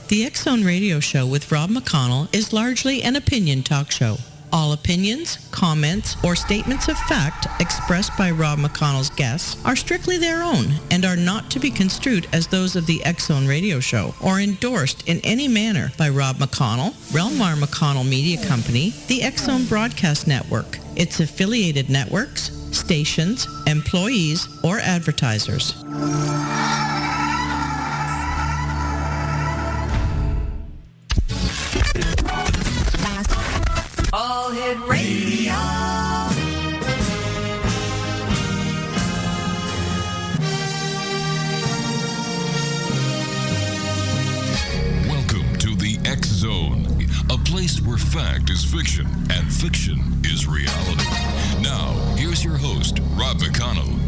The X-Zone Radio Show with Rob McConnell is largely an opinion talk show. All opinions, comments, or statements of fact expressed by Rob McConnell's guests are strictly their own and are not to be construed as those of the X-Zone Radio Show or endorsed in any manner by Rob McConnell, Relmar McConnell Media Company, the X-Zone Broadcast Network, its affiliated networks, stations, employees, or advertisers. All Hit Radio. Welcome to the X Zone, a place where fact is fiction and fiction is reality. Now, here's your host, Rob McConnell.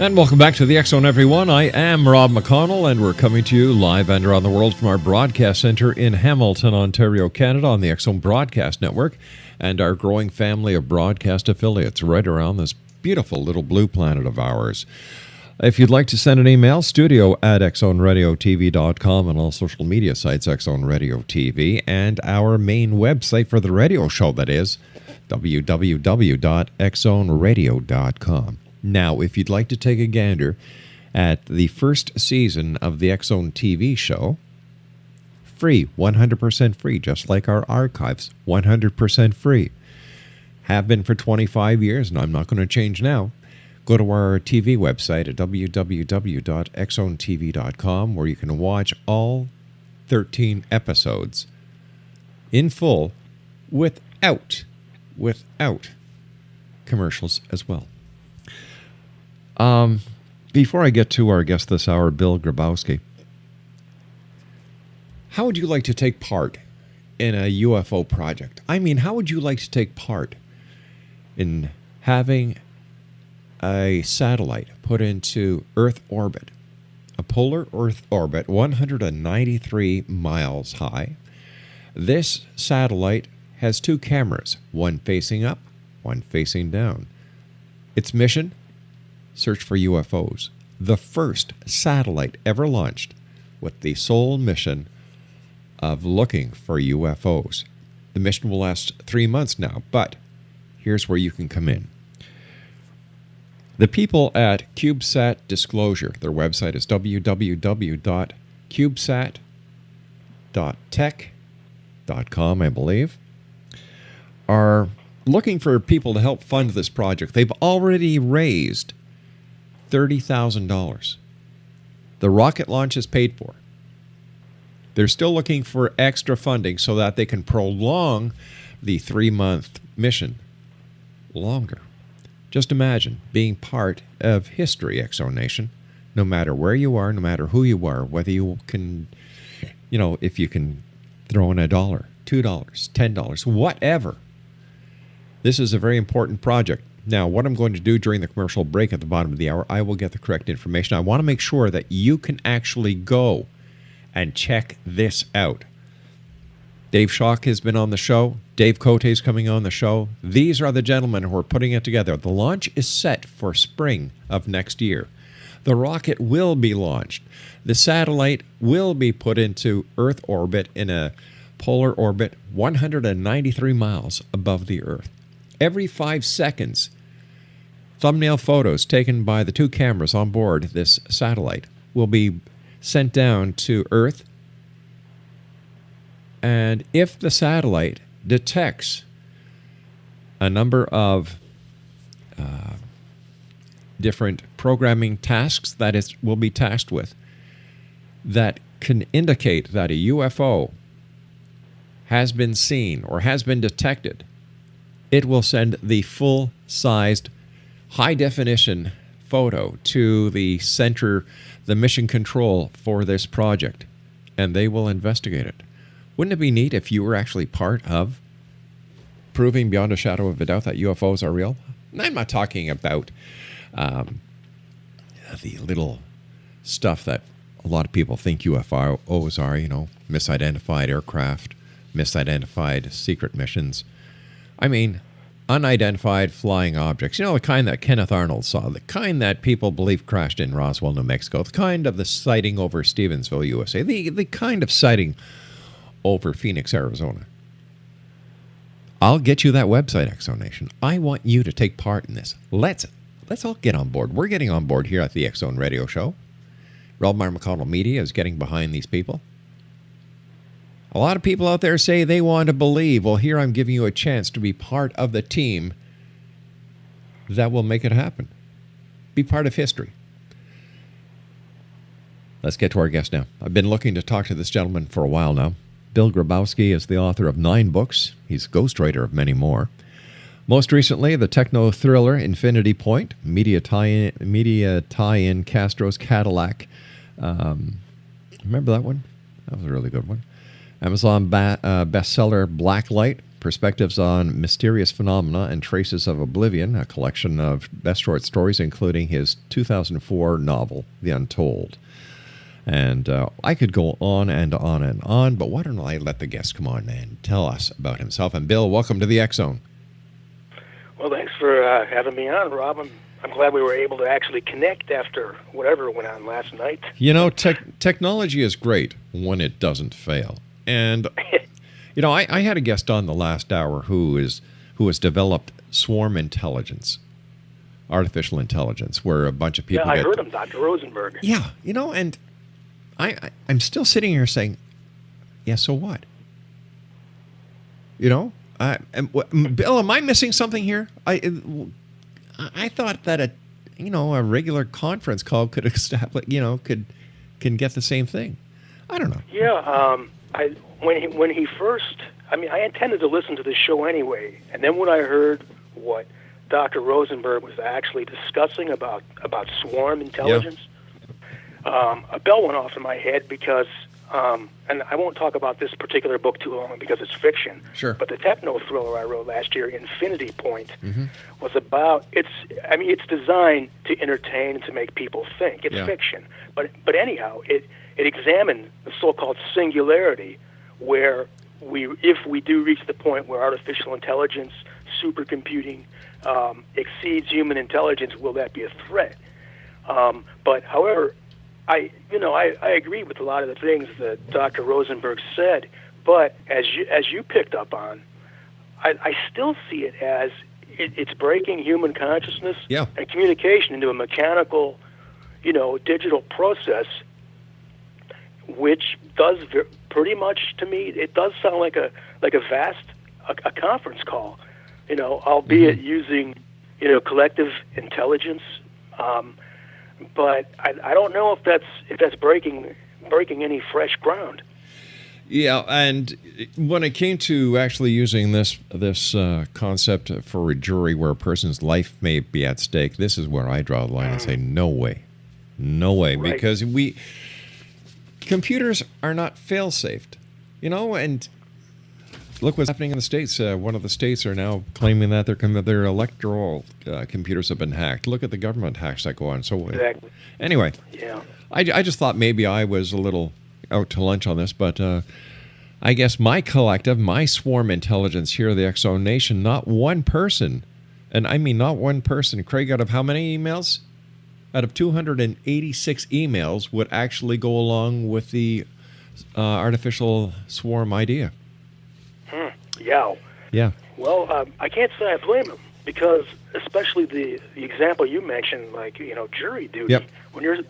And welcome back to the X-Zone, everyone. I am Rob McConnell, and we're coming to you live and around the world from our broadcast center in Hamilton, Ontario, Canada, on the X-Zone Broadcast Network and our growing family of broadcast affiliates right around this beautiful little blue planet of ours. If you'd like to send an email, studio@xzoneradiotv.com, and all social media sites, X-Zone Radio TV, and our main website for the radio show, that is, www.xzoneradio.com. Now, if you'd like to take a gander at the first season of the X-Zone TV show, free, 100% free, just like our archives, 100% free. Have been for 25 years, and I'm not going to change now. Go to our TV website at www.xzonetv.com, where you can watch all 13 episodes in full without commercials as well. Before I get to our guest this hour, Bill Grabowski, how would you like to take part in a UFO project? I mean, how would you like to take part in having a satellite put into Earth orbit, a polar Earth orbit, 193 miles high? This satellite has two cameras, one facing up, one facing down. Its mission? Search for UFOs. The first satellite ever launched with the sole mission of looking for UFOs. The mission will last 3 months now, but here's where you can come in. The people at CubeSat Disclosure, their website is www.cubesat.tech.com, I believe, are looking for people to help fund this project. They've already raised $30,000. The rocket launch is paid for. They're still looking for extra funding so that they can prolong the 3-month mission longer. Just imagine being part of history, X-Zone Nation, no matter where you are, no matter who you are, whether you can, if you can throw in $1, $2, $10, whatever. This is a very important project. Now, what I'm going to do during the commercial break at the bottom of the hour, I will get the correct information. I want to make sure that you can actually go and check this out. Dave Schock has been on the show. Dave Cote is coming on the show. These are the gentlemen who are putting it together. The launch is set for spring of next year. The rocket will be launched. The satellite will be put into Earth orbit in a polar orbit 193 miles above the Earth. Every 5 seconds, thumbnail photos taken by the two cameras on board this satellite will be sent down to Earth. And if the satellite detects a number of different programming tasks that it will be tasked with that can indicate that a UFO has been seen or has been detected, it will send the full-sized, high-definition photo to the center, the mission control for this project, and they will investigate it. Wouldn't it be neat if you were actually part of proving beyond a shadow of a doubt that UFOs are real? And I'm not talking about the little stuff that a lot of people think UFOs are, misidentified aircraft, misidentified secret missions. I mean, unidentified flying objects. The kind that Kenneth Arnold saw, the kind that people believe crashed in Roswell, New Mexico, the kind of the sighting over Stevensville, USA, the kind of sighting over Phoenix, Arizona. I'll get you that website, Exonation. I want you to take part in this. Let's all get on board. We're getting on board here at the X-Zone Radio Show. Rob McConnell Media is getting behind these people. A lot of people out there say they want to believe. Well, here I'm giving you a chance to be part of the team that will make it happen. Be part of history. Let's get to our guest now. I've been looking to talk to this gentleman for a while now. Bill Grabowski is the author of 9 books. He's ghostwriter of many more. Most recently, the techno-thriller Infinity Point, media tie-in Castro's Cadillac. Remember that one? That was a really good one. Amazon bestseller Blacklight, Perspectives on Mysterious Phenomena and Traces of Oblivion, a collection of best short stories, including his 2004 novel, The Untold. And I could go on and on and on, but why don't I let the guest come on and tell us about himself. And Bill, welcome to the X-Zone. Well, thanks for having me on, Rob. I'm glad we were able to actually connect after whatever went on last night. Technology is great when it doesn't fail. And, I had a guest on the last hour who has developed swarm intelligence, artificial intelligence, where a bunch of people I heard him, Dr. Rosenberg. Yeah, and I'm still sitting here saying, yeah, so what? Bill, am I missing something here? I thought that a regular conference call could establish, can get the same thing. I don't know. Yeah, when he first, I intended to listen to this show anyway, and then when I heard what Dr. Rosenberg was actually discussing about swarm intelligence, a bell went off in my head because, and I won't talk about this particular book too long because it's fiction. Sure. But the techno-thriller I wrote last year, Infinity Point, was about, it's designed to entertain and to make people think. It's fiction. But anyhow, it examined the so-called singularity where if we do reach the point where artificial intelligence, supercomputing, exceeds human intelligence, will that be a threat? But however, I agree with a lot of the things that Dr. Rosenberg said, but as you picked up on, I still see it as it's breaking human consciousness and communication into a mechanical, digital process, which does pretty much, to me, it does sound like a vast conference call, albeit using collective intelligence. But I don't know if that's breaking any fresh ground. Yeah, and when it came to actually using this concept for a jury where a person's life may be at stake, this is where I draw the line and say no way, right. Because computers are not fail-safe, and look what's happening in the States. One of the states are now claiming that their electoral computers have been hacked. Look at the government hacks that go on. So exactly. Anyway, I just thought maybe I was a little out to lunch on this, but I guess my swarm intelligence here at the X-Zone Nation, not one person, and I mean not one person, Craig, out of how many emails? Out of 286 emails would actually go along with the artificial swarm idea. Yeah. Well, I can't say I blame him because, especially the example you mentioned, like jury duty. Yep.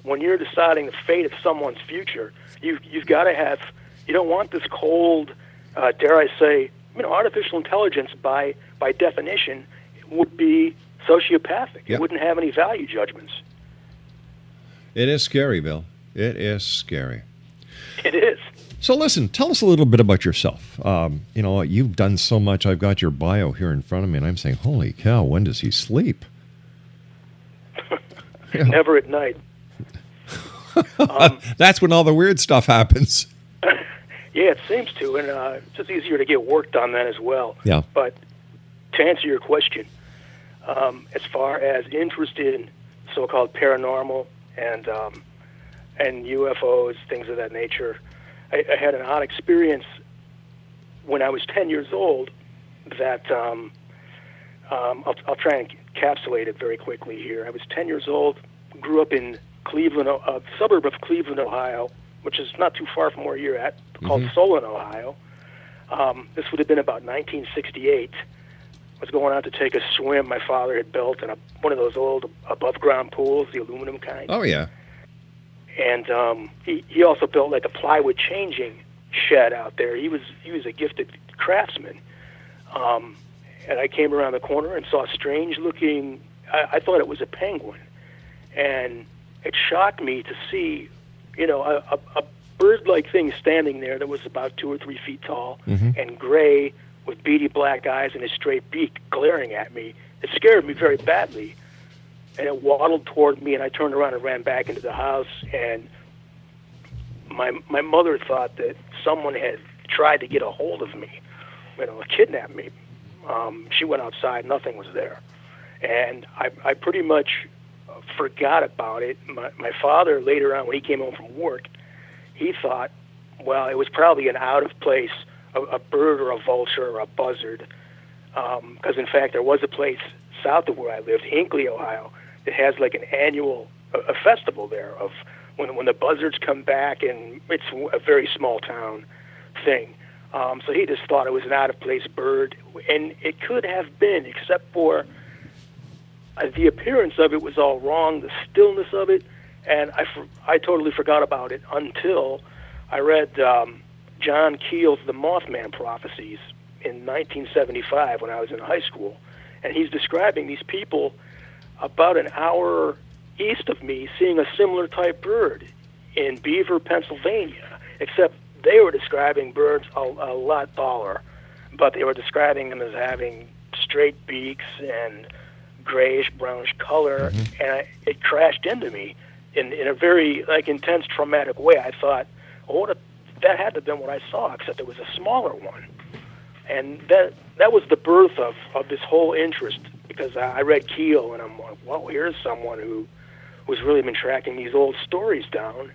When you're deciding the fate of someone's future, you've got to have. You don't want this cold, dare I say, artificial intelligence by definition would be sociopathic. Yep. It wouldn't have any value judgments. It is scary, Bill. It is scary. It is. So listen, tell us a little bit about yourself. You've done so much. I've got your bio here in front of me, and I'm saying, holy cow, when does he sleep? Never at night. That's when all the weird stuff happens. Yeah, it seems to, and it's just easier to get work done then as well. Yeah. But to answer your question, as far as interest in so-called paranormal and and UFOs, things of that nature. I had an odd experience when I was 10 years old that I'll try and encapsulate it very quickly here. I was 10 years old, grew up in Cleveland, a suburb of Cleveland, Ohio, which is not too far from where you're at, called Solon, Ohio. This would have been about 1968. I was going out to take a swim. My father had built in one of those old above-ground pools, the aluminum kind. Oh, yeah. And he also built like a plywood changing shed out there. He was a gifted craftsman. And I came around the corner and saw a strange-looking, I thought it was a penguin. And it shocked me to see, a bird-like thing standing there that was about 2 or 3 feet tall and gray with beady black eyes and a straight beak glaring at me. It scared me very badly. And it waddled toward me, and I turned around and ran back into the house. And my mother thought that someone had tried to get a hold of me, kidnap me. She went outside, nothing was there. And I pretty much forgot about it. My father, later on, when he came home from work, he thought, well, it was probably an out-of-place, a bird or a vulture or a buzzard. Because, in fact, there was a place south of where I lived, Hinckley, Ohio, that has like an annual a festival there of when the buzzards come back, and it's a very small town thing. So he just thought it was an out-of-place bird, and it could have been, except for the appearance of it was all wrong, the stillness of it, and I totally forgot about it until I read John Keel's The Mothman Prophecies in 1975 when I was in high school, and he's describing these people about an hour east of me seeing a similar type bird in Beaver, Pennsylvania, except they were describing birds a lot taller, but they were describing them as having straight beaks and grayish-brownish color, and it crashed into me in a very intense, traumatic way. I thought, oh, that had to have been what I saw, except it was a smaller one. And that was the birth of this whole interest, because I read Keel, and I'm like, well, here's someone who was really been tracking these old stories down.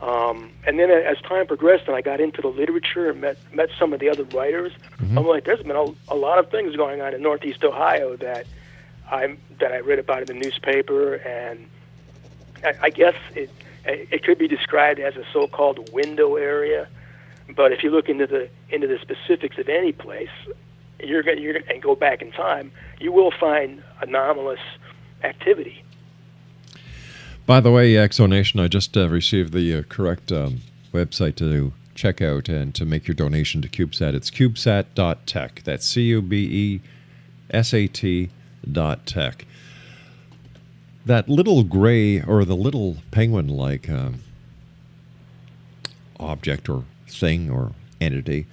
And then as time progressed and I got into the literature and met some of the other writers, I'm like, there's been a lot of things going on in Northeast Ohio that I read about in the newspaper, and I guess it could be described as a so-called window area. But if you look into the specifics of any place, you're and go back in time, you will find anomalous activity. By the way, Exonation, I just received the correct website to check out and to make your donation to CubeSat. It's cubesat.tech. That's CUBESAT.tech. That little gray, or the little penguin-like object or thing or entity,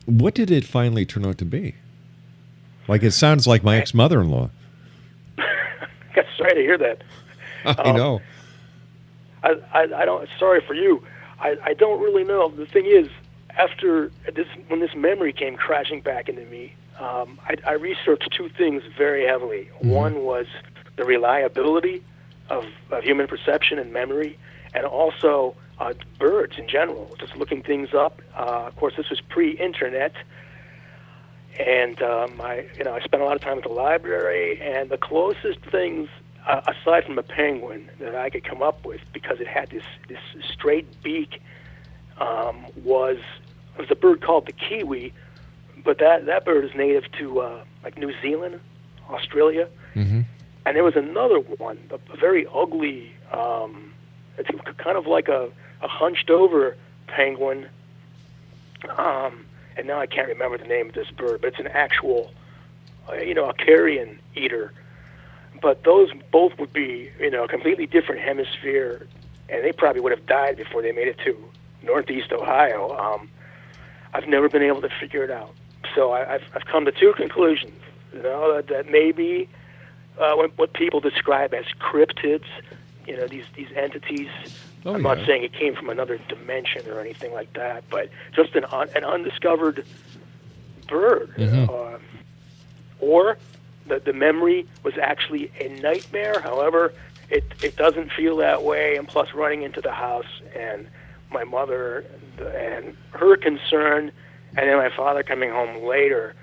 what did it finally turn out to be? Like, it sounds like my ex-mother-in-law. Sorry to hear that. I know. I don't. Sorry for you. I don't really know. The thing is, after this, when this memory came crashing back into me, I researched two things very heavily. One was the reliability of human perception and memory, and also birds in general. Just looking things up. Of course, this was pre-internet, and I spent a lot of time at the library. And the closest things, aside from a penguin, that I could come up with, because it had this straight beak, was a bird called the kiwi, but that bird is native to like New Zealand, Australia, and there was another one, a very ugly, it's kind of like a hunched over penguin, and now I can't remember the name of this bird, but it's an actual, a carrion eater. But those both would be, a completely different hemisphere, and they probably would have died before they made it to Northeast Ohio. I've never been able to figure it out. So I've come to two conclusions. That maybe what people describe as cryptids, these entities. Oh, I'm not saying it came from another dimension or anything like that, but just an undiscovered bird, or the memory was actually a nightmare. However, it doesn't feel that way. And plus, running into the house and my mother and her concern, and then my father coming home later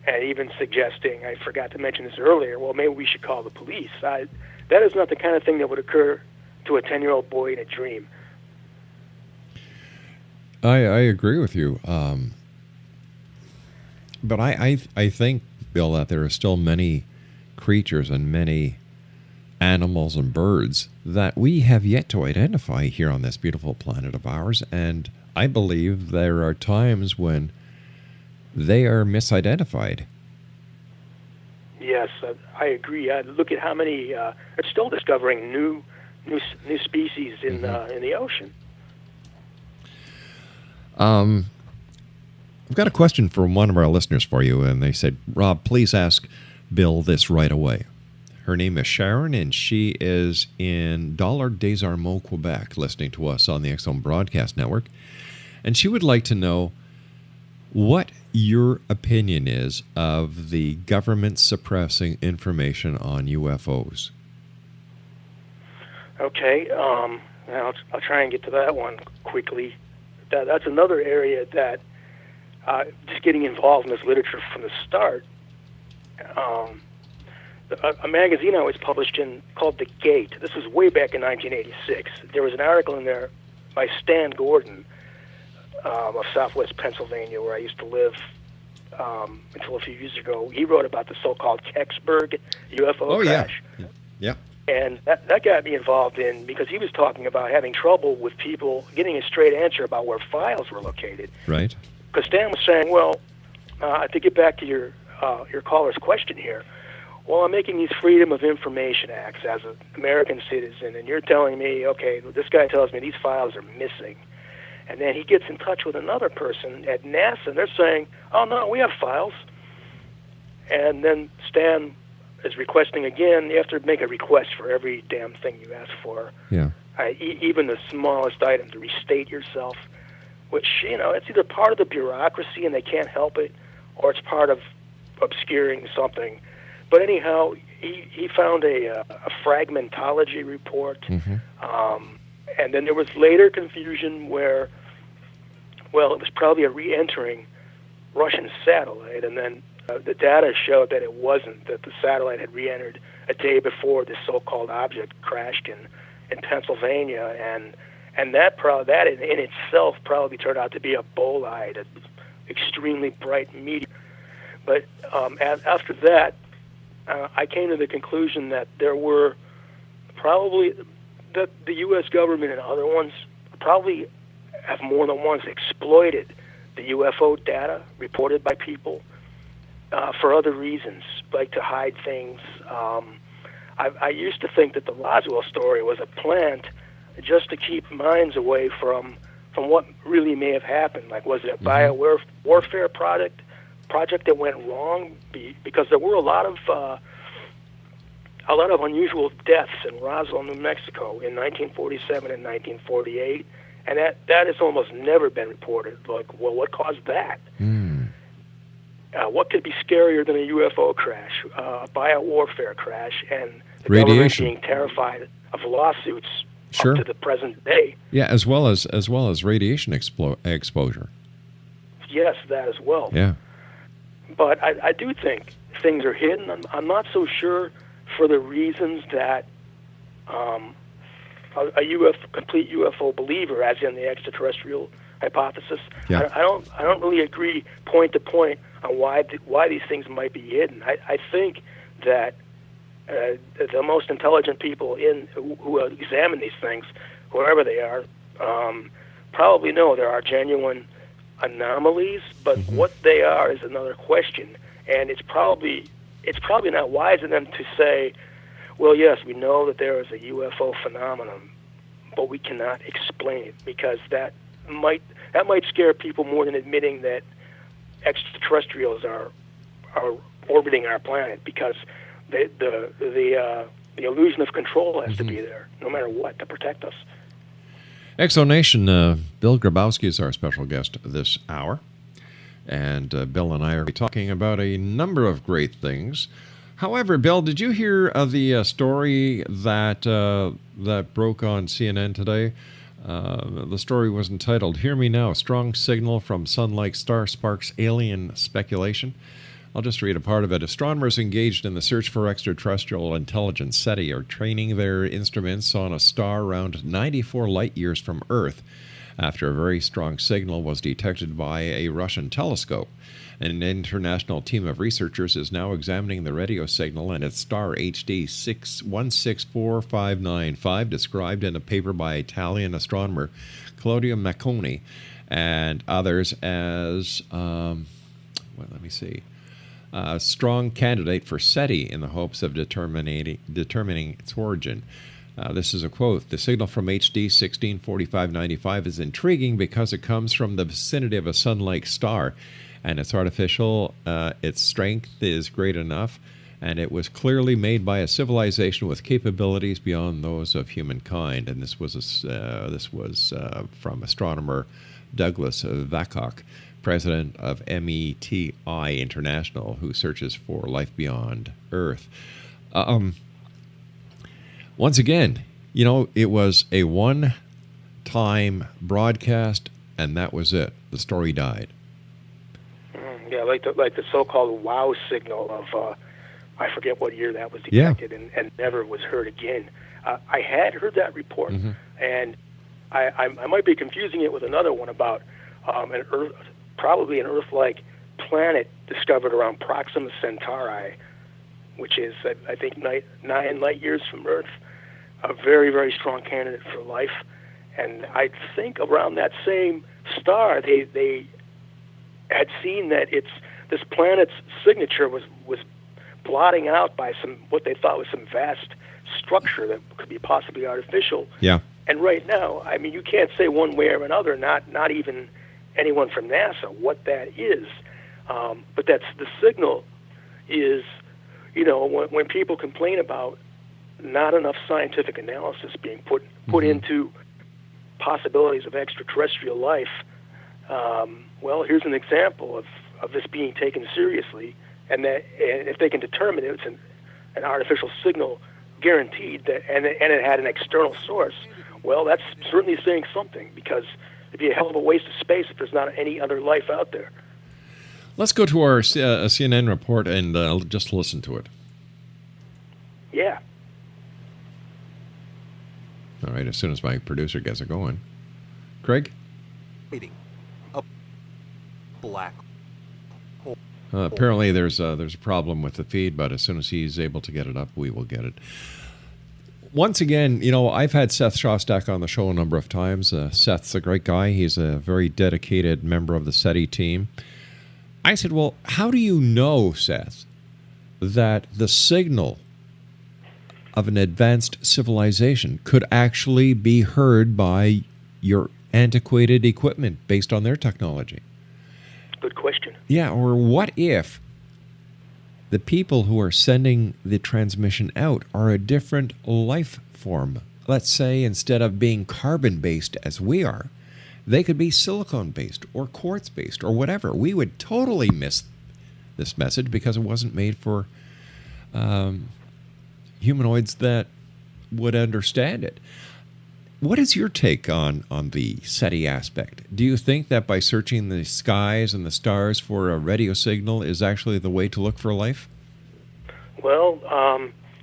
and even suggesting, I forgot to mention this earlier, well, maybe we should call the police. That is not the kind of thing that would occur to a 10-year-old boy in a dream. I agree with you. But I think, Bill, that there are still many creatures and many animals and birds that we have yet to identify here on this beautiful planet of ours. And I believe there are times when they are misidentified. Yes, I agree. Look at how many are still discovering new species in the ocean. I've got a question from one of our listeners for you, and they said, Rob, please ask Bill this right away. Her name is Sharon, and she is in Dollard-des-Ormeaux, Quebec, listening to us on the X Zone Broadcast Network. And she would like to know what your opinion is of the government suppressing information on UFOs. Okay, I'll try and get to that one quickly. That's another area that just getting involved in this literature from the start. A magazine I was published in called The Gate. This was way back in 1986. There was an article in there by Stan Gordon of Southwest Pennsylvania, where I used to live until a few years ago. He wrote about the so-called Kecksburg UFO crash. Yeah. And that got me involved in, because he was talking about having trouble with people getting a straight answer about where files were located. Right. Because Stan was saying, well, to get back to your caller's question here, well, I'm making these Freedom of Information Acts as an American citizen, and you're telling me, okay, this guy tells me these files are missing. And then he gets in touch with another person at NASA, and they're saying, oh, no, we have files. And then Stan is requesting again. You have to make a request for every damn thing you ask for. Yeah. Even the smallest item, to restate yourself, which, it's either part of the bureaucracy and they can't help it, or it's part of obscuring something. But anyhow, he found a fragmentology report, and then there was later confusion where, well, it was probably a re-entering Russian satellite, and then the data showed that it wasn't, that the satellite had re-entered a day before this so-called object crashed in Pennsylvania, and that in itself probably turned out to be a bolide, an extremely bright meteor. But after that, I came to the conclusion that there were probably, that the U.S. government and other ones probably have more than once exploited the UFO data reported by people for other reasons, like to hide things. I used to think that the Roswell story was a plant just to keep minds away from what really may have happened. Like, was it a biowarfare project that went wrong? Because there were a lot of unusual deaths in Roswell, New Mexico in 1947 and 1948, and that has almost never been reported. Like, well, what caused that? What could be scarier than a UFO crash, a biowarfare crash, and the government being terrified of lawsuits up to the present day? Yeah, as well as radiation exposure. Yes, that as well. Yeah. But I do think things are hidden. I'm not so sure for the reasons that a complete UFO believer, as in the extraterrestrial hypothesis, I don't really agree point to point on why these things might be hidden. I think that the most intelligent people who examine these things, whoever they are, probably know there are genuine anomalies, but what they are is another question. And it's probably not wise of them to say, well, yes, we know that there is a UFO phenomenon, but we cannot explain it, because that might scare people more than admitting that extraterrestrials are orbiting our planet, because the illusion of control has to be there, no matter what, to protect us. Exonation, Bill Grabowski is our special guest this hour. And Bill and I are talking about a number of great things, However, Bill, did you hear of the story that broke on CNN today? The story was entitled, "Hear Me Now, Strong Signal from Sun-like Star Sparks Alien Speculation." I'll just read a part of it. Astronomers engaged in the search for extraterrestrial intelligence, SETI, are training their instruments on a star around 94 light-years from Earth after a very strong signal was detected by a Russian telescope. An international team of researchers is now examining the radio signal and its star HD 164595, described in a paper by Italian astronomer Claudio Macconi and others as, a strong candidate for SETI in the hopes of determining its origin. This is a quote. "The signal from HD 164595 is intriguing because it comes from the vicinity of a sun-like star, and it's artificial. Its strength is great enough, and it was clearly made by a civilization with capabilities beyond those of humankind." And this was from astronomer Douglas Vacock, president of METI International, who searches for life beyond Earth. Once again, it was a one-time broadcast, and that was it. The story died. Yeah, like the so-called wow signal of, I forget what year that was detected, and never was heard again. I had heard that report, and I might be confusing it with another one about probably an Earth-like planet discovered around Proxima Centauri, which is, I think, 9 light-years from Earth. A very, very strong candidate for life. And I think around that same star, they had seen that this planet's signature was blotting out by what they thought was some vast structure that could be possibly artificial. Yeah. And right now, I mean, you can't say one way or another, not even anyone from NASA, what that is. But that's the signal is, when people complain about not enough scientific analysis being put into possibilities of extraterrestrial life, well, here's an example of this being taken seriously, and if they can determine it's an artificial signal, guaranteed that, and it had an external source, well, that's certainly saying something, because it'd be a hell of a waste of space if there's not any other life out there. Let's go to our CNN report and just listen to it. Yeah. All right, as soon as my producer gets it going. Craig? A black hole. Apparently there's a problem with the feed, but as soon as he's able to get it up, we will get it. Once again, I've had Seth Shostak on the show a number of times. Seth's a great guy. He's a very dedicated member of the SETI team. I said, well, how do you know, Seth, that the signal of an advanced civilization could actually be heard by your antiquated equipment based on their technology? Good question. Yeah, or what if the people who are sending the transmission out are a different life form? Let's say instead of being carbon-based as we are, they could be silicon-based or quartz-based or whatever. We would totally miss this message because it wasn't made for humanoids that would understand it. What is your take on the SETI aspect? Do you think that by searching the skies and the stars for a radio signal is actually the way to look for life? Well,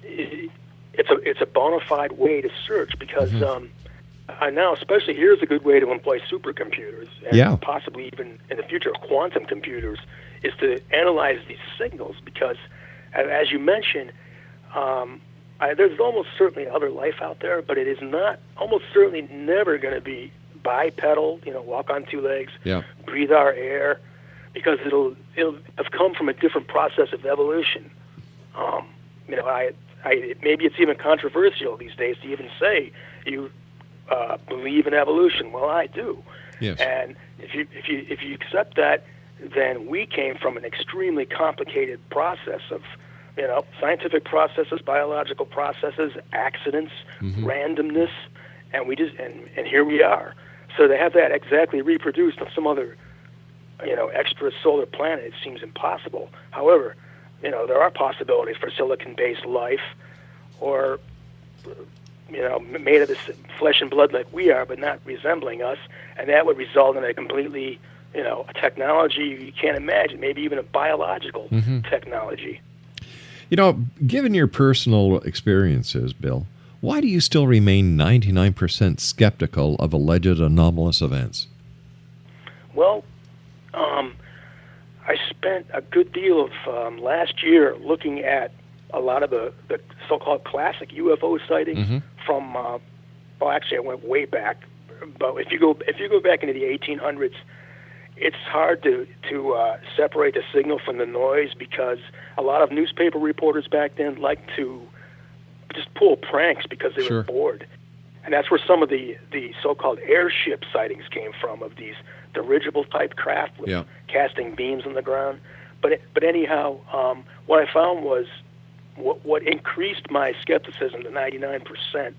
it's a bona fide way to search, because now, especially here's a good way to employ supercomputers, and possibly even in the future quantum computers, is to analyze these signals, because, as you mentioned, there's almost certainly other life out there, but it is not, almost certainly never going to be bipedal, walk on 2 legs, breathe our air, because it'll have come from a different process of evolution. Maybe it's even controversial these days to even say you believe in evolution. Well, I do. Yes. And if you accept that, then we came from an extremely complicated process of scientific processes, biological processes, accidents, randomness, and and here we are. So to have that exactly reproduced on some other, extra solar planet, it seems impossible. However, there are possibilities for silicon-based life, or made of this flesh and blood like we are, but not resembling us, and that would result in a completely, a technology you can't imagine, maybe even a biological technology. Given your personal experiences, Bill, why do you still remain 99% skeptical of alleged anomalous events? Well, I spent a good deal of last year looking at a lot of the so-called classic UFO sightings from, actually I went way back, but if you go back into the 1800s, it's hard to separate the signal from the noise, because a lot of newspaper reporters back then liked to just pull pranks because they were bored. And that's where some of the so-called airship sightings came from, of these dirigible-type craft with casting beams on the ground. But anyhow, what I found was what increased my skepticism to 99%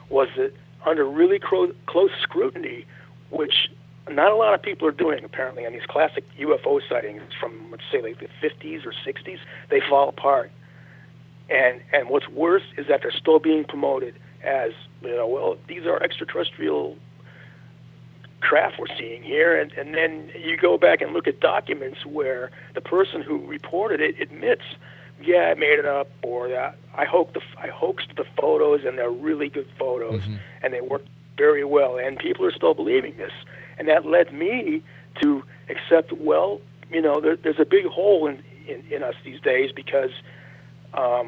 was that under really close scrutiny, which not a lot of people are doing apparently on these classic UFO sightings from, let's say, like the 50s or 60s, they fall apart. And what's worse is that they're still being promoted as, these are extraterrestrial craft we're seeing here. And then you go back and look at documents where the person who reported it admits, I made it up, or I hoaxed the photos, and they're really good photos, and they work very well. And people are still believing this. And that led me to accept, there's a big hole in us these days, because, a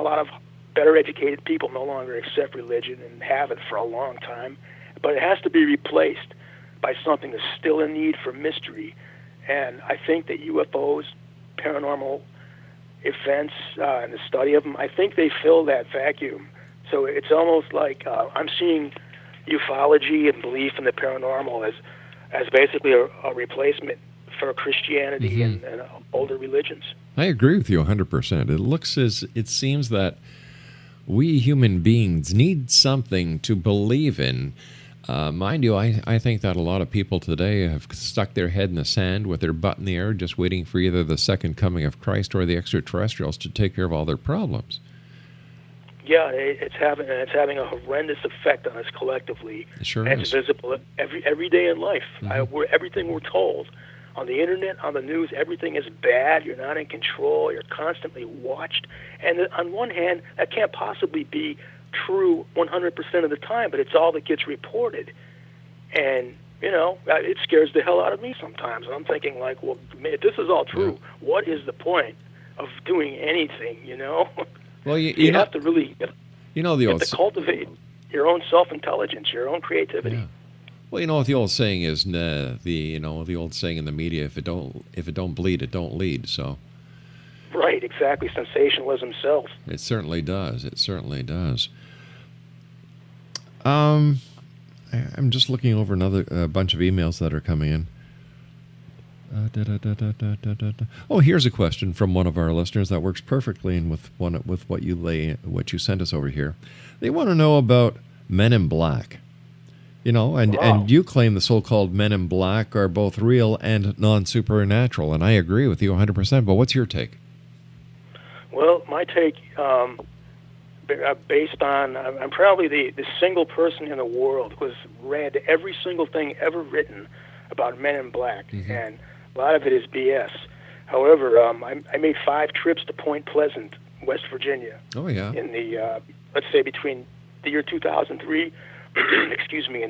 lot of better educated people no longer accept religion and haven't for a long time. But it has to be replaced by something that's still in need for mystery. And I think that UFOs, paranormal events, and the study of them, I think they fill that vacuum. So it's almost like I'm seeing ufology and belief in the paranormal as basically a replacement for Christianity and older religions. I agree with you 100%. It seems that we human beings need something to believe in. Mind you, I think that a lot of people today have stuck their head in the sand with their butt in the air, just waiting for either the second coming of Christ or the extraterrestrials to take care of all their problems. Yeah, it's having a horrendous effect on us collectively. It sure and is. It's visible every day in life. Everything we're told on the internet, on the news, everything is bad. You're not in control. You're constantly watched. And on one hand, that can't possibly be true 100% of the time, but it's all that gets reported. And, it scares the hell out of me sometimes. And I'm thinking, like, well, man, if this is all true, what is the point of doing anything, Well, you have to really to cultivate your own self-intelligence, your own creativity. Yeah. Well, what the old saying is, the old saying in the media, if it don't bleed, it don't lead. So. Right, exactly. Sensationalism sells. It certainly does. It certainly does. I'm just looking over another bunch of emails that are coming in. Oh, here's a question from one of our listeners that works perfectly in with what you sent us over here. They want to know about Men in Black. And you claim the so-called Men in Black are both real and non-supernatural, and I agree with you 100%. But what's your take? Well, my take, based on, I'm probably the single person in the world who has read every single thing ever written about Men in Black, and a lot of it is BS. However, I made 5 trips to Point Pleasant, West Virginia. Oh, yeah. In the, let's say, between the year 2003, and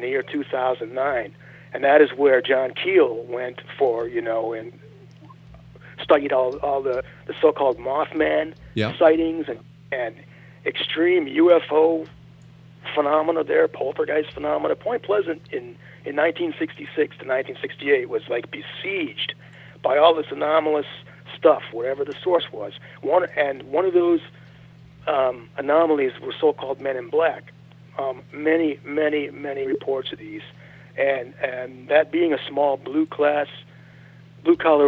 the year 2009. And that is where John Keel went for, and studied all the so-called Mothman sightings and extreme UFO phenomena there, poltergeist phenomena. Point Pleasant in 1966 to 1968 was like besieged by all this anomalous stuff, whatever the source was. One of those anomalies were so-called Men in Black. Many reports of these, and that being a small blue-collar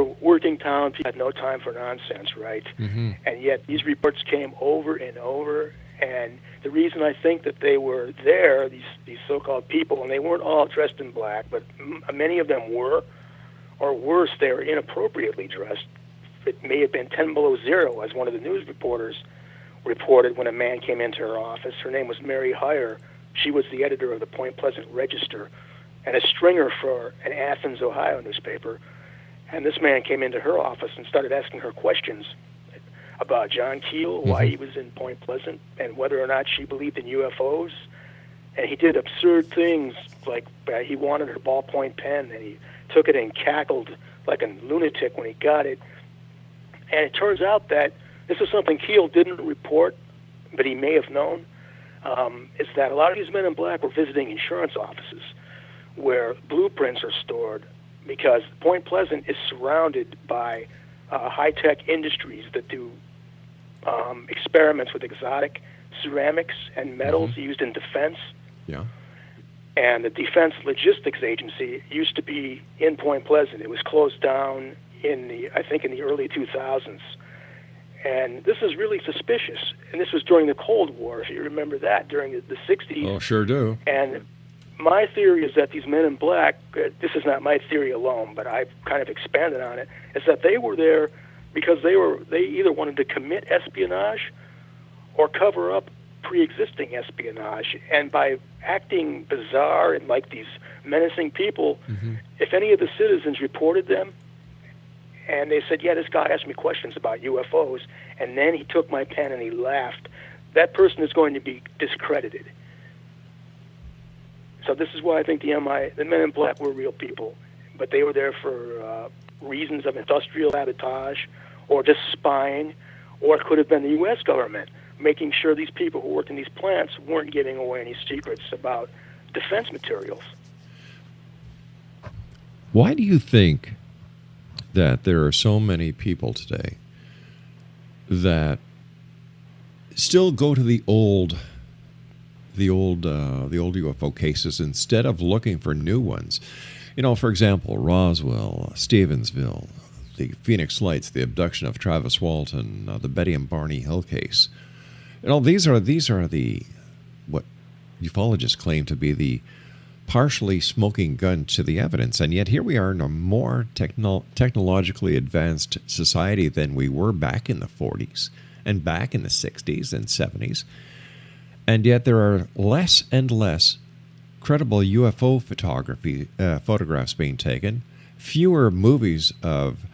working town, people had no time for nonsense, right? And yet these reports came over and over, and the reason I think that they were there, these so-called people, and they weren't all dressed in black, but many of them were, or worse, they were inappropriately dressed it may have been 10 below zero, as one of the news reporters reported when a man came into her office. Her name was Mary Heyer. She was the editor of the Point Pleasant Register and a stringer for an Athens, Ohio newspaper. And this man came into her office and started asking her questions about John Keel, why he was in Point Pleasant, and whether or not she believed in UFOs. And he did absurd things, like he wanted her ballpoint pen, and he took it and cackled like a lunatic when he got it. And it turns out that this is something Keel didn't report, but he may have known, is that a lot of these men in black were visiting insurance offices where blueprints are stored, because Point Pleasant is surrounded by high-tech industries that do experiments with exotic ceramics and metals used in defense. Yeah. And the Defense Logistics Agency used to be in Point Pleasant. It was closed down in the early 2000s. And this is really suspicious. And this was during the Cold War, if you remember that, during the 60s. Oh, sure do. And my theory is that these men in black, this is not my theory alone, but I've kind of expanded on it, is that they were there because they either wanted to commit espionage or cover up pre-existing espionage. And by acting bizarre and like these menacing people, if any of the citizens reported them and they said, yeah, this guy asked me questions about UFOs, and then he took my pen and he laughed, that person is going to be discredited. So this is why I think the men in black were real people, but they were there for reasons of industrial sabotage or just spying, or it could have been the U.S. government making sure these people who worked in these plants weren't giving away any secrets about defense materials. Why do you think that there are so many people today that still go to the old UFO cases instead of looking for new ones? You know, for example, Roswell, Stevensville, the Phoenix Lights, the abduction of Travis Walton, the Betty and Barney Hill case. You know, these are the what ufologists claim to be the partially smoking gun to the evidence, and yet here we are in a more technologically advanced society than we were back in the 40s and back in the 60s and 70s, and yet there are less and less credible UFO photographs being taken, fewer movies of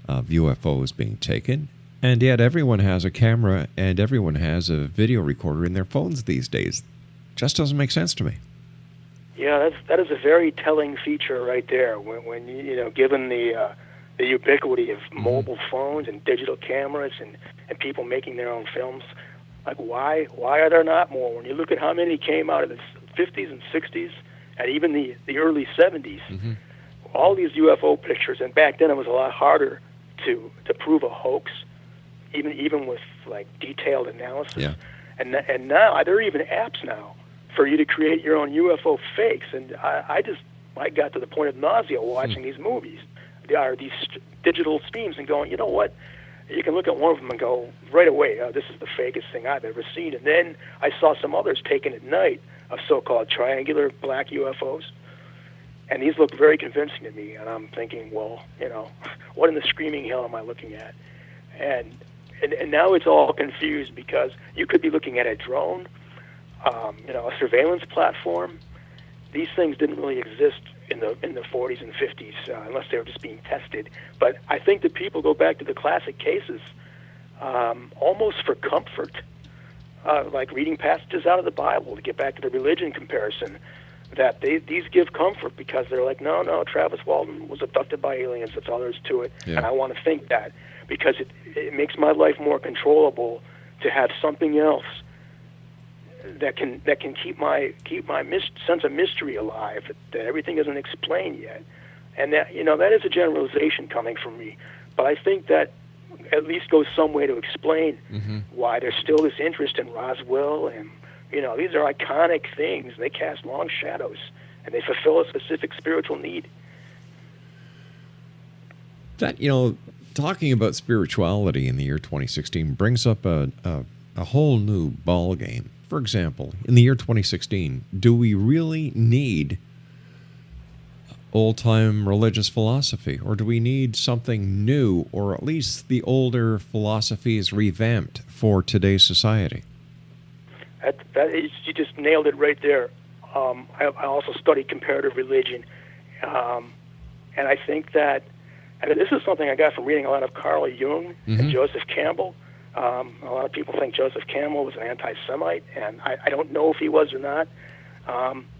UFOs being taken, and yet everyone has a camera and everyone has a video recorder in their phones these days. Just doesn't make sense to me. Yeah, that is a very telling feature right there. When you know, given the ubiquity of mobile phones and digital cameras and people making their own films, like why are there not more? When you look at how many came out of the 50s and 60s and even the early 70s, all these UFO pictures, and back then it was a lot harder to prove a hoax, even with like detailed analysis. Yeah. And now there are even apps now for you to create your own UFO fakes. And I got to the point of nausea watching these movies. There are these digital streams and going, you know what? You can look at one of them and go right away, this is the fakest thing I've ever seen. And then I saw some others taken at night of so-called triangular black UFOs. And these look very convincing to me. And I'm thinking, well, you know, what in the screaming hell am I looking at? And now it's all confused because you could be looking at a drone, you know, a surveillance platform. These things didn't really exist in the 40s and 50s unless they were just being tested. But I think that people go back to the classic cases almost for comfort, like reading passages out of the Bible to get back to the religion comparison. That these give comfort because they're like, no, Travis Walton was abducted by aliens. That's all there is to it. Yeah. And I want to think that because it makes my life more controllable to have something else that can keep my sense of mystery alive, that everything isn't explained yet. And that, you know, that is a generalization coming from me, but I think that at least goes some way to explain why there's still this interest in Roswell. And you know, these are iconic things. They cast long shadows and they fulfill a specific spiritual need. That, you know, talking about spirituality in the year 2016 brings up a whole new ball game. For example, in the year 2016, do we really need old-time religious philosophy, or do we need something new, or at least the older philosophies revamped for today's society? You just nailed it right there. I also study comparative religion, and I think that, and this is something I got from reading a lot of Carl Jung and Joseph Campbell. A lot of people think Joseph Campbell was an anti-Semite, and I don't know if he was or not.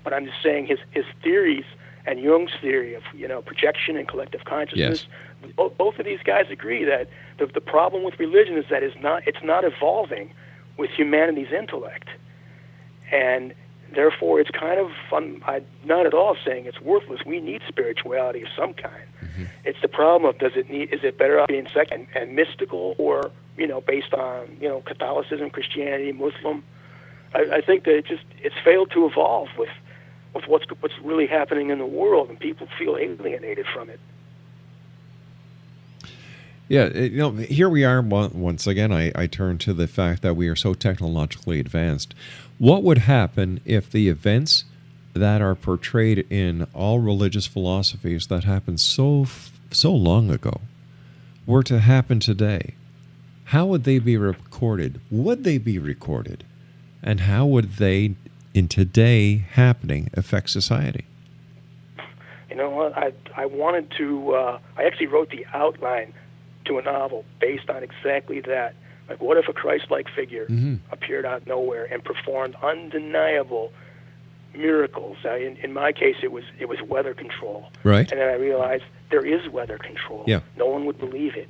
But I'm just saying his theories and Jung's theory of projection and collective consciousness. Yes. Both of these guys agree that the problem with religion is that it's not evolving with humanity's intellect, and therefore it's kind of I'm not at all saying it's worthless. We need spirituality of some kind. It's the problem of is it better off being secular and mystical, or based on Catholicism, Christianity, Muslim. I think that it's failed to evolve with what's really happening in the world, and people feel alienated from it. Yeah, here we are once again. I turn to the fact that we are so technologically advanced. What would happen if the events that are portrayed in all religious philosophies that happened so long ago were to happen today? How would they be recorded? Would they be recorded? And how would they, in today happening, affect society? You know what? I wanted to. I actually wrote the outline to a novel based on exactly that. Like, what if a Christ-like figure appeared out of nowhere and performed undeniable miracles? In my case, it was weather control. Right. And then I realized there is weather control. Yeah. No one would believe it.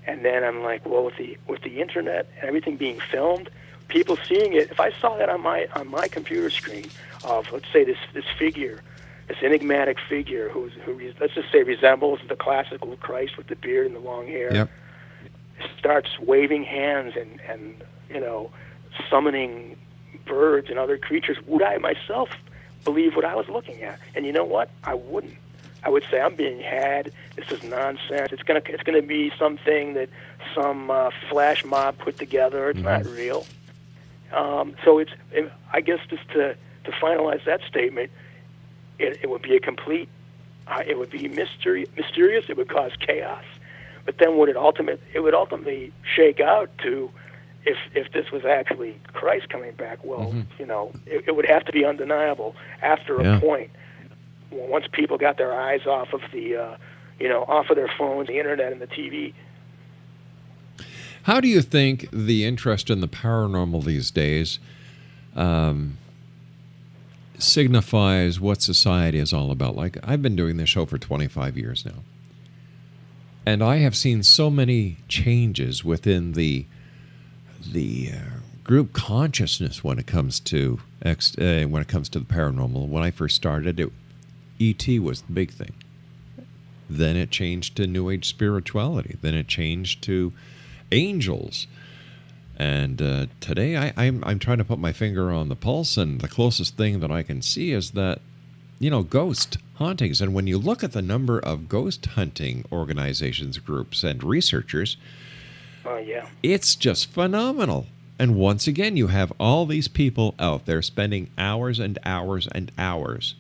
And then I'm like, well, with the internet and everything being filmed, people seeing it. If I saw that on my computer screen of, let's say, this figure, this enigmatic figure who let's just say resembles the classical Christ with the beard and the long hair, yep, starts waving hands and summoning birds and other creatures, would I myself believe what I was looking at? And you know what? I wouldn't. I would say, I'm being had. This is nonsense. It's gonna be something that some flash mob put together. It's not real. So I guess just to finalize that statement, it would be a complete. It would be mysterious. It would cause chaos. But then it would ultimately shake out to, if this was actually Christ coming back, well, it would have to be undeniable after a point. Once people got their eyes off of off of their phones, the internet, and the TV. How do you think the interest in the paranormal these days signifies what society is all about? Like, I've been doing this show for 25 years now, and I have seen so many changes within the group consciousness when it comes to the paranormal. When I first started, E.T. was the big thing. Then it changed to New Age spirituality. Then it changed to angels. And today I'm trying to put my finger on the pulse, and the closest thing that I can see is that, ghost hauntings. And when you look at the number of ghost hunting organizations, groups, and researchers, it's just phenomenal. And once again, you have all these people out there spending hours and hours and hours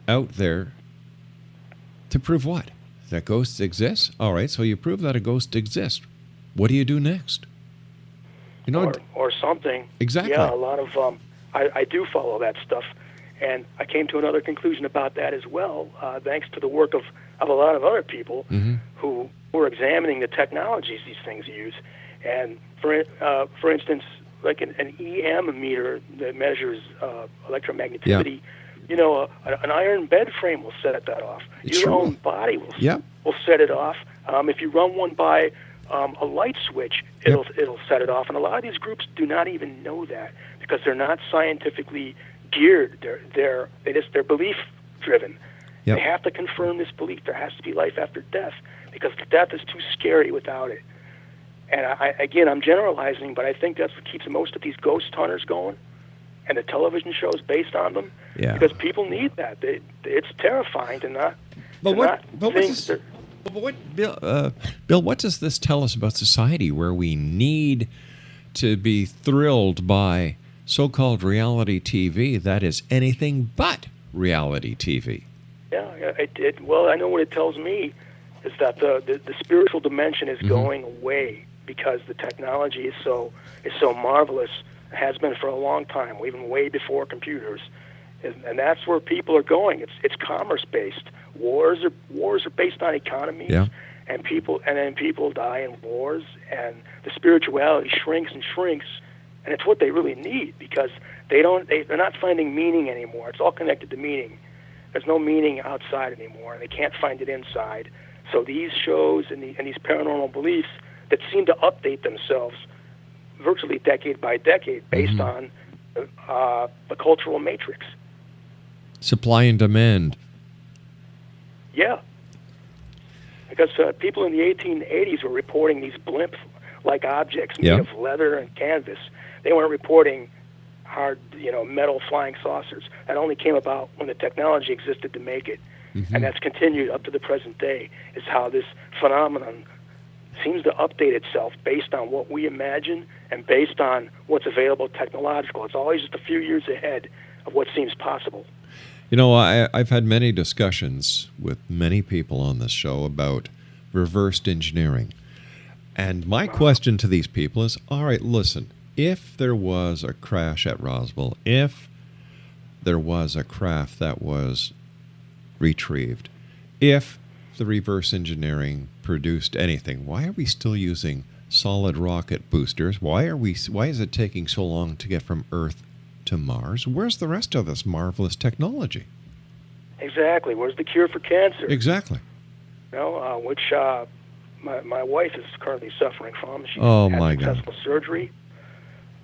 out there to prove what? That ghosts exist? All right, so you prove that a ghost exists. What do you do next? Or something. Exactly. Yeah, a lot of I do follow that stuff, and I came to another conclusion about that as well, thanks to the work of a lot of other people who were examining the technologies these things use. And for instance, like an EM meter that measures electromagneticity. Yeah. An iron bed frame will set that off. Your own body will set it off. If you run one by a light switch, it'll set it off. And a lot of these groups do not even know that because they're not scientifically geared. They're belief driven. Yep. They have to confirm this belief. There has to be life after death because death is too scary without it. And I'm generalizing, but I think that's what keeps most of these ghost hunters going, and the television shows based on them. Yeah. Because people need that. It's terrifying to not. Bill, what does this tell us about society, where we need to be thrilled by so-called reality TV that is anything but reality TV? Yeah, well, I know what it tells me is that the spiritual dimension is going away because the technology is so marvelous. It has been for a long time, even way before computers, and that's where people are going. It's commerce based. Wars are based on economies, and then people die in wars, and the spirituality shrinks and shrinks, and it's what they really need because they're not finding meaning anymore. It's all connected to meaning. There's no meaning outside anymore, and they can't find it inside. So these shows and these paranormal beliefs that seem to update themselves virtually decade by decade based on the cultural matrix. Supply and demand. Yeah. Because people in the 1880s were reporting these blimp-like objects made of leather and canvas. They weren't reporting hard, metal flying saucers. That only came about when the technology existed to make it. And that's continued up to the present day, is how this phenomenon seems to update itself based on what we imagine and based on what's available technological. It's always just a few years ahead of what seems possible. I've had many discussions with many people on this show about reversed engineering. And my question to these people is, all right, listen, if there was a crash at Roswell, if there was a craft that was retrieved, if the reverse engineering produced anything, why are we still using solid rocket boosters? Why is it taking so long to get from Earth to Mars? Where's the rest of this marvelous technology? Exactly. Where's the cure for cancer? Exactly. Which my wife is currently suffering from. She had successful surgery.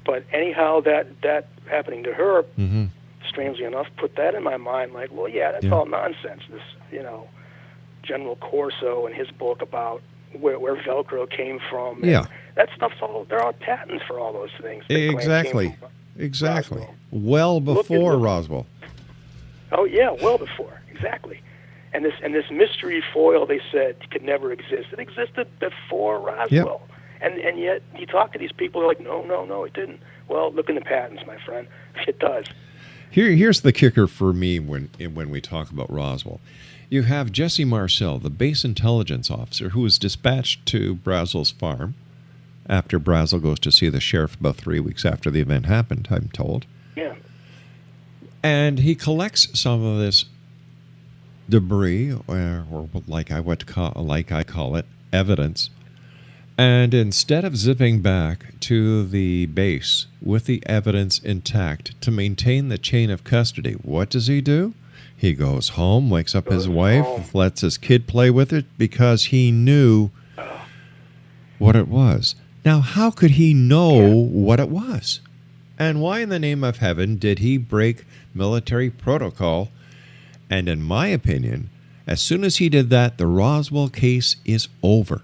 But anyhow, that happening to her, strangely enough, put that in my mind. Like, well, that's all nonsense. This, General Corso and his book about where Velcro came from. Yeah. That stuff's all, there are patents for all those things. Exactly. Roswell. Well before Roswell. Oh, yeah, well before. Exactly. And this mystery foil, they said, could never exist. It existed before Roswell. Yep. And yet, you talk to these people, they're like, no, it didn't. Well, look in the patents, my friend. It does. Here's the kicker for me when we talk about Roswell. You have Jesse Marcel, the base intelligence officer, who was dispatched to Brazel's farm after Brazel goes to see the sheriff about 3 weeks after the event happened, I'm told. Yeah. And he collects some of this debris, or like I call it, evidence. And instead of zipping back to the base with the evidence intact to maintain the chain of custody, what does he do? He goes home, wakes up his wife, lets his kid play with it because he knew what it was. Now, how could he know what it was? And why in the name of heaven did he break military protocol? And in my opinion, as soon as he did that, the Roswell case is over.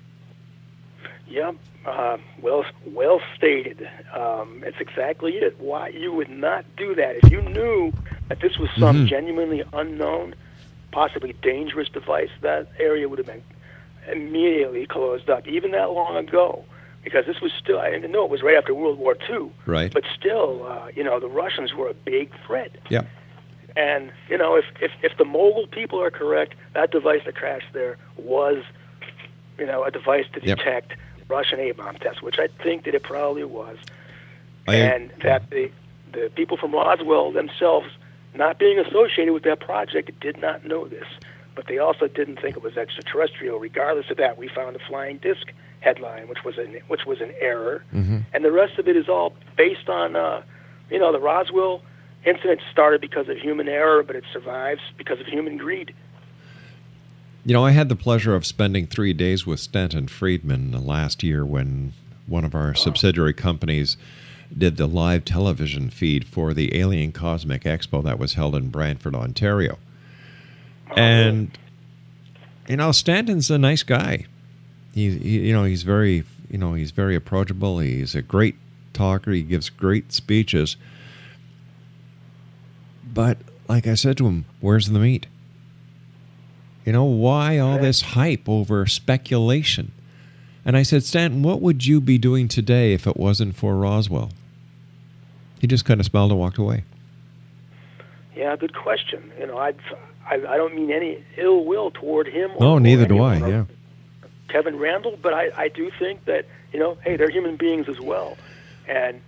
Yeah, well stated. It's exactly it. Why you would not do that if you knew that this was some genuinely unknown, possibly dangerous device. That area would have been immediately closed up, even that long ago, because this was still. I know it was right after World War II, right? But still, the Russians were a big threat. Yeah. And if the Mogul people are correct, that device that crashed there was, a device to detect Russian A-bomb tests, which I think that it probably was, and that the people from Roswell themselves, not being associated with that project, did not know this, but they also didn't think it was extraterrestrial. Regardless of that, we found a flying disc headline, which was an error, and the rest of it is all based on the Roswell incident started because of human error, but it survives because of human greed. I had the pleasure of spending 3 days with Stanton Friedman last year when one of our subsidiary companies did the live television feed for the Alien Cosmic Expo that was held in Brantford, Ontario. And, Stanton's a nice guy. He's very approachable. He's a great talker. He gives great speeches. But, like I said to him, where's the meat? Why all this hype over speculation? And I said, Stanton, what would you be doing today if it wasn't for Roswell? He just kind of smiled and walked away. Yeah, good question. I don't mean any ill will toward him. No, neither do I. anyone, Yeah. Kevin Randall, but I do think that hey, they're human beings as well, and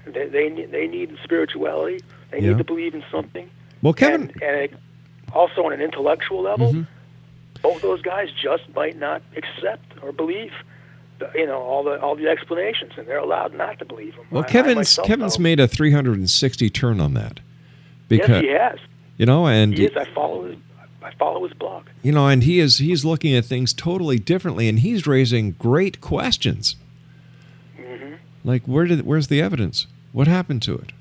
they need spirituality. They Yeah. need to believe in something. Well, Kevin, and also on an intellectual level, Mhm. both those guys just might not accept or believe, all the explanations, and they're allowed not to believe them. well, I Kevin's myself know. made a 360 turn on that, because Yes, he has. and He is. I follow his blog. and he's looking at things totally differently, and he's raising great questions. Mm-hmm. Like, where's the evidence? What happened to it?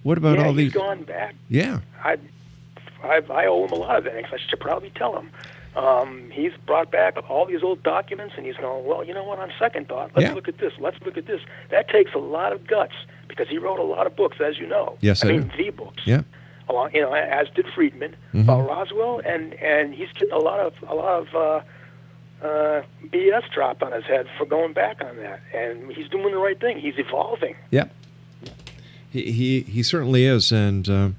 What about all he's these? gone back. Yeah. I owe him a lot of thanks. I should probably tell him. He's brought back all these old documents, and he's going, well, you know what, on second thought, let's look at this. That takes a lot of guts, because he wrote a lot of books, as you know. Yes, I do. the books. Yeah. Along, as did Friedman, about Roswell, and he's getting a lot of BS dropped on his head for going back on that, and he's doing the right thing. He's evolving. Yep. He certainly is, and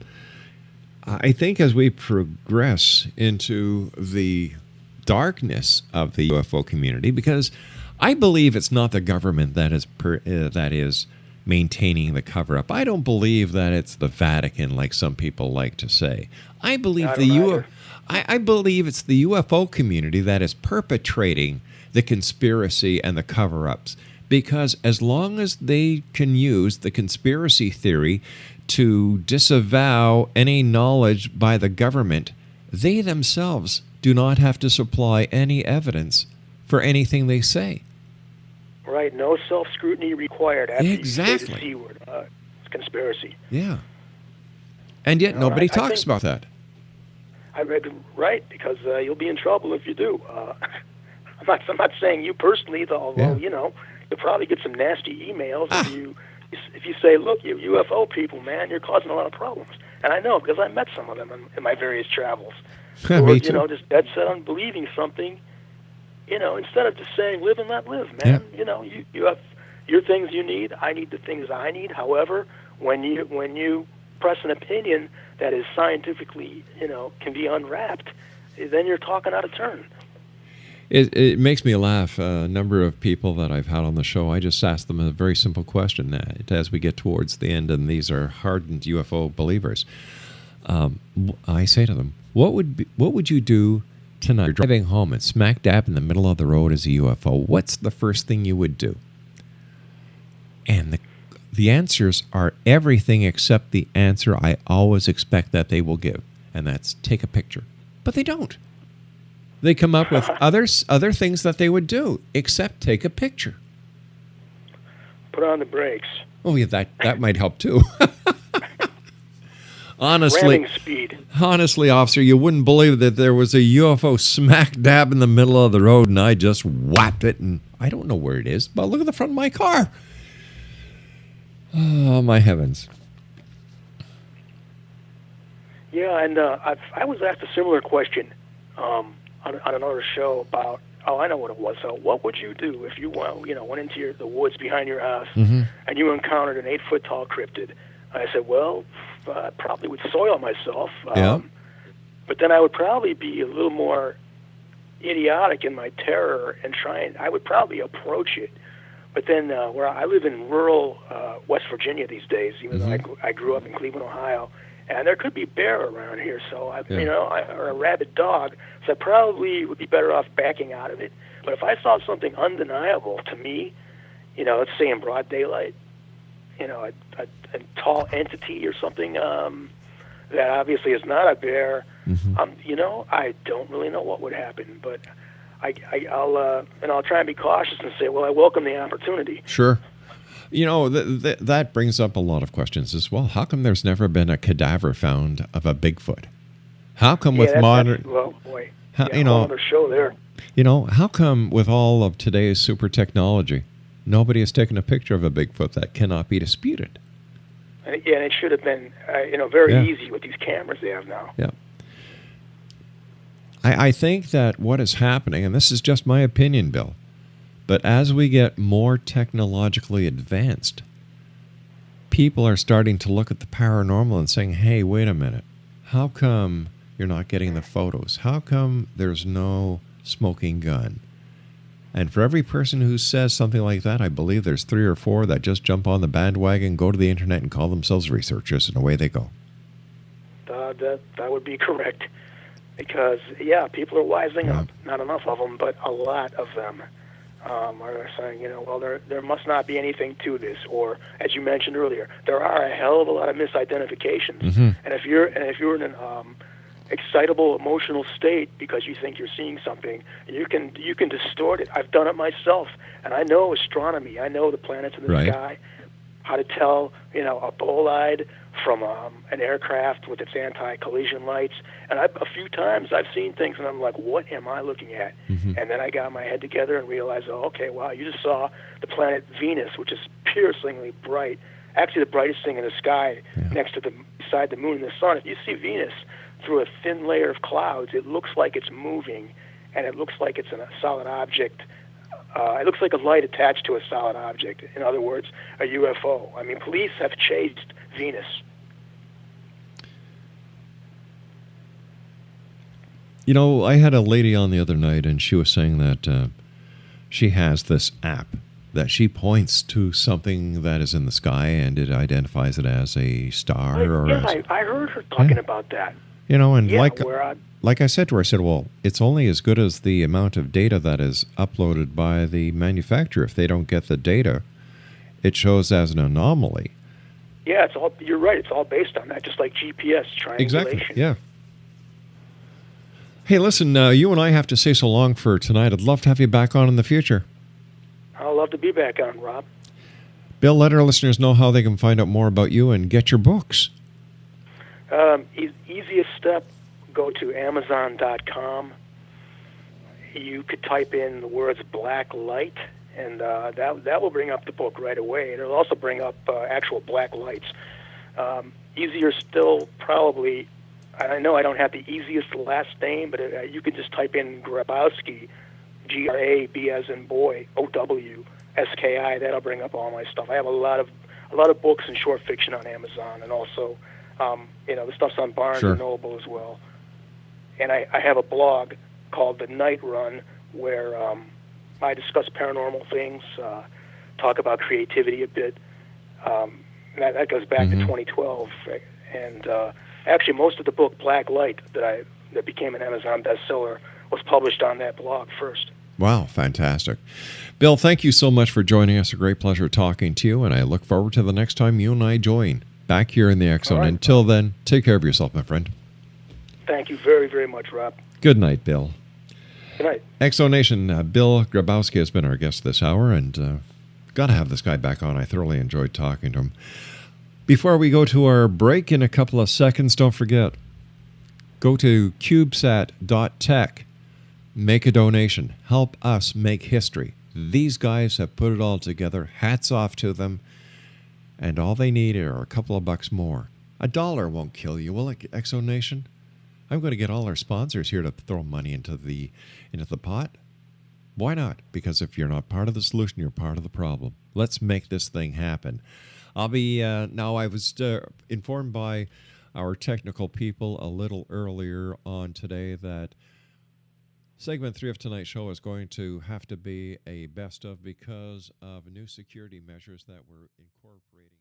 I think as we progress into the darkness of the UFO community, because I believe it's not the government that is maintaining the cover-up. I don't believe that it's the Vatican, like some people like to say. I believe I believe it's the UFO community that is perpetrating the conspiracy and the cover-ups. Because as long as they can use the conspiracy theory to disavow any knowledge by the government, they themselves do not have to supply any evidence for anything they say. Right, no self-scrutiny required after Exactly. you say the C word. It's conspiracy. Yeah. And yet nobody talks about that. I read right, because you'll be in trouble if you do. I'm not saying you personally, although you'll probably get some nasty emails if you say, look, you UFO people, man, you're causing a lot of problems. And I know, because I met some of them in my various travels. Me too. Just dead set on believing something. Instead of just saying live and let live, man. Yeah. You have your things you need. I need the things I need. However, when you press an opinion that is scientifically, can be unwrapped, then you're talking out of turn. It makes me laugh. A number of people that I've had on the show, I just asked them a very simple question as we get towards the end, and these are hardened UFO believers. I say to them, what would you do tonight? You're driving home and smack dab in the middle of the road is a UFO. What's the first thing you would do? And the answers are everything except the answer I always expect that they will give, and that's take a picture. But they don't. They come up with other things that they would do, except take a picture. Put on the brakes. Oh, yeah, that might help too. Ramming speed. Honestly, officer, you wouldn't believe that there was a UFO smack dab in the middle of the road, and I just whapped it, and I don't know where it is, but look at the front of my car. Oh, my heavens. Yeah, and I was asked a similar question on another show about, I know what it was. So what would you do if you went into the woods behind your house and you encountered an 8-foot tall cryptid? I said, well, I probably would soil myself. But then I would probably be a little more idiotic in my terror and I would probably approach it. But then where I live in rural West Virginia these days, even though I grew up in Cleveland, Ohio, and there could be bear around here, so or a rabid dog, so I probably would be better off backing out of it. But if I saw something undeniable to me, let's say in broad daylight, a tall entity or something that obviously is not a bear, I don't really know what would happen, but I'll try and be cautious and say, well, I welcome the opportunity. Sure. That brings up a lot of questions as well. How come there's never been a cadaver found of a Bigfoot? How come with modern... Well, boy, another show there. How come with all of today's super technology, nobody has taken a picture of a Bigfoot that cannot be disputed? And it should have been, very easy with these cameras they have now. Yeah. I think that what is happening, and this is just my opinion, Bill, but as we get more technologically advanced, people are starting to look at the paranormal and saying, hey, wait a minute. How come you're not getting the photos? How come there's no smoking gun? And for every person who says something like that, I believe there's 3 or 4 that just jump on the bandwagon, go to the internet, and call themselves researchers, and away they go. That would be correct. Because, yeah, people are wising up. Not enough of them, but a lot of them are saying, well, there must not be anything to this. Or, as you mentioned earlier, there are a hell of a lot of misidentifications. Mm-hmm. And if you're in an excitable emotional state because you think you're seeing something, you can distort it. I've done it myself, and I know astronomy. I know the planets in the sky, how to tell a bolide from an aircraft with its anti-collision lights. And a few times I've seen things, and I'm like, what am I looking at? Mm-hmm. And then I got my head together and realized, okay, wow, you just saw the planet Venus, which is piercingly bright. Actually, the brightest thing in the sky beside the moon and the sun. If you see Venus through a thin layer of clouds, it looks like it's moving, and it looks like it's in a solid object. It looks like a light attached to a solid object. In other words, a UFO. I mean, police have chased Venus. I had a lady on the other night, and she was saying that she has this app that she points to something that is in the sky, and it identifies it as a star. I heard her talking about that. And like I said to her, I said, well, it's only as good as the amount of data that is uploaded by the manufacturer. If they don't get the data, it shows as an anomaly. Yeah, you're right. It's all based on that, just like GPS triangulation. Exactly, yeah. Hey, listen, you and I have to say so long for tonight. I'd love to have you back on in the future. I'd love to be back on, Rob. Bill, let our listeners know how they can find out more about you and get your books. Easiest step, go to Amazon.com. You could type in the words black light, and that will bring up the book right away. And it'll also bring up actual black lights. Easier still, probably, I know I don't have the easiest last name, but you can just type in Grabowski, Grab as in boy, OWSKI. That'll bring up all my stuff. I have a lot of books and short fiction on Amazon, and also the stuff's on Barnes and Noble as well. And I have a blog called The Night Run where I discuss paranormal things, talk about creativity a bit. That goes back to 2012, and actually most of the book Black Light that became an Amazon bestseller was published on that blog first. Wow, fantastic. Bill, thank you so much for joining us. A great pleasure talking to you, and I look forward to the next time you and I join back here in the X Zone. Right. Until then, take care of yourself, my friend. Thank you very, very much, Rob. Good night, Bill. Good night. X Zone Nation, Bill Grabowski has been our guest this hour, and got to have this guy back on. I thoroughly enjoyed talking to him. Before we go to our break in a couple of seconds, don't forget, go to CubeSat.tech. Make a donation. Help us make history. These guys have put it all together. Hats off to them. And all they need are a couple of bucks more. $1 won't kill you, will it, Exo Nation? I'm going to get all our sponsors here to throw money into the pot. Why not? Because if you're not part of the solution, you're part of the problem. Let's make this thing happen. I'll be now. I was informed by our technical people a little earlier on today that segment 3 of tonight's show is going to have to be a best of because of new security measures that we're incorporating.